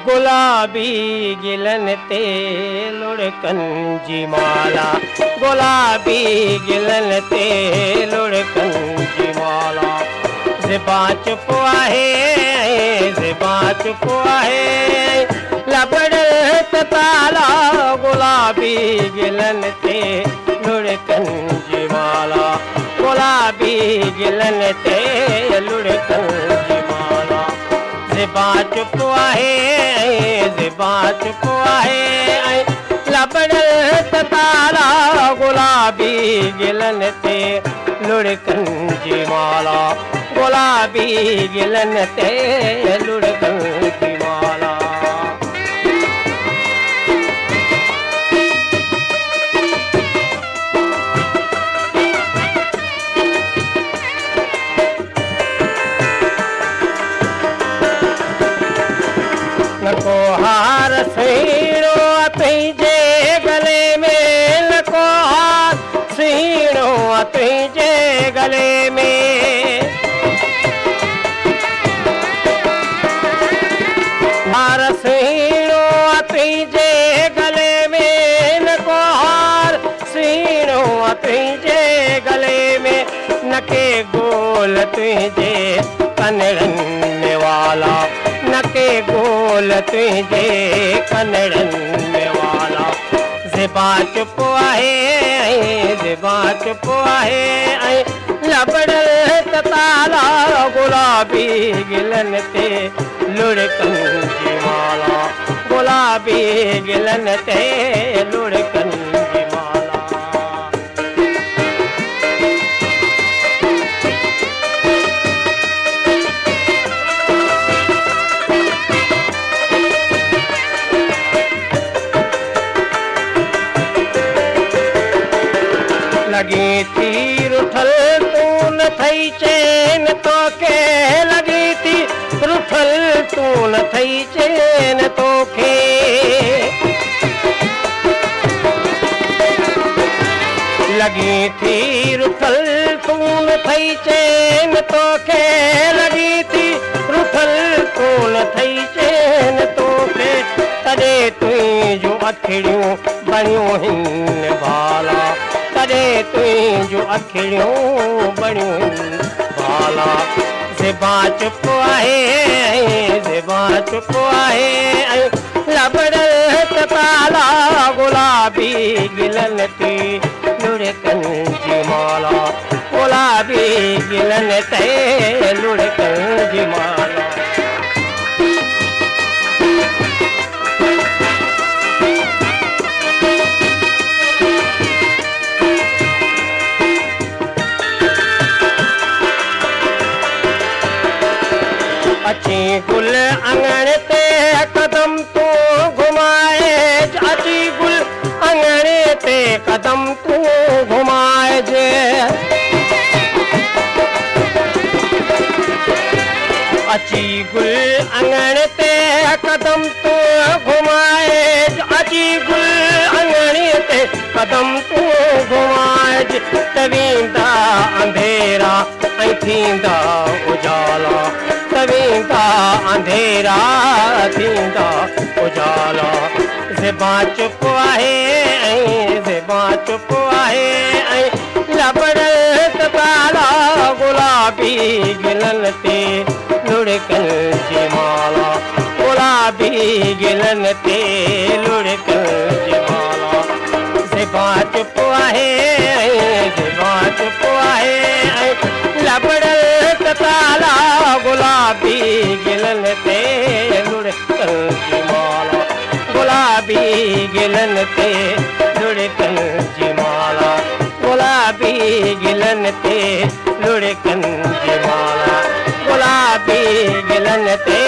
गुलाबी गिलन ते लुढ़कन जी माला, गुलाबी गिलन ते लुढ़कन जी माला। ज़िबा चुप आहे, ज़िबा चुप आहे, लबड़ल त ताला, गुलाबी गिलन ते लुढ़कन जी माला, गुलाबी गिलन ते लुढ़कन जी माला। ज़िबा चुप आहे, ज़िबा चुप आहे, लबड़ल त ताला, गुलाबी गिलन ते लुढ़कन जी माला, गुलाबी गिलन ते लुढ़कन जी माला। नको हार सीणो तुझे गले में, नको हार सीणो तुझे गले में, हार सीणो तुझे गले में, नको हार सीणो तुझे गले में, नके गोल तुझे कनड़न में वाला, नके गोल तुझे कनड़न में वाला। ज़िबा चुप आहे, ज़िबा चुप आहे, लबड़ल त ताला, गुलाबी गिलन ते लुढ़कन जी माला, गुलाबी गिलन ते लुढ़कन जी माला। लगी थी रुठल तू न थई चैन तोखे, लगी थी रुठल तू न थई चैन तोखे, लगी थी रुठल तू न थई चैन तोखे, लगी थी रुठल तू न थई चैन तोखे, तॾे तुंहिंजूं अखिड़ियूं बणियूं हिन भाला, तॾे तुंहिंजूं अखिड़ियूं बणियूं भाला। ज़िबा चुप आहे, ज़िबा चुप आहे, लबड़ल त ताला, गुलाबी गिलन ते लुढ़कन जी माला, गुलाबी गिलन ते लुढ़कन जी माला। अची गुल अंगण ते कदम तू घुमाए, अची गुल अंगण ते कदम तू घुमाए जे, अची गुल अंगण ते कदम तू घुमाए, अची गुल अंगण ते कदम तू घुमाए, त वेंदा अंधेरा ऐं थींदा उजाला, वेंदा अंधेरा थींदा उजाला। ज़िबा चुप आहे, ज़िबा चुप आहे, लबड़ल त ताला, गुलाबी गिलन ते लुढ़कन जी माला, गुलाबी गिलन ते लुढ़कन जी माला। ज़िबा चुप आहे, ज़िबा चुप आहे, लबड़ल त ताला, गुलाबी गिलन ते लुढ़कन जी माला, गुलाबी गिलन ते लुढ़कन जी माला, गुलाबी गिलन ते लुढ़कन जी माला, गुलाबी गिलन ते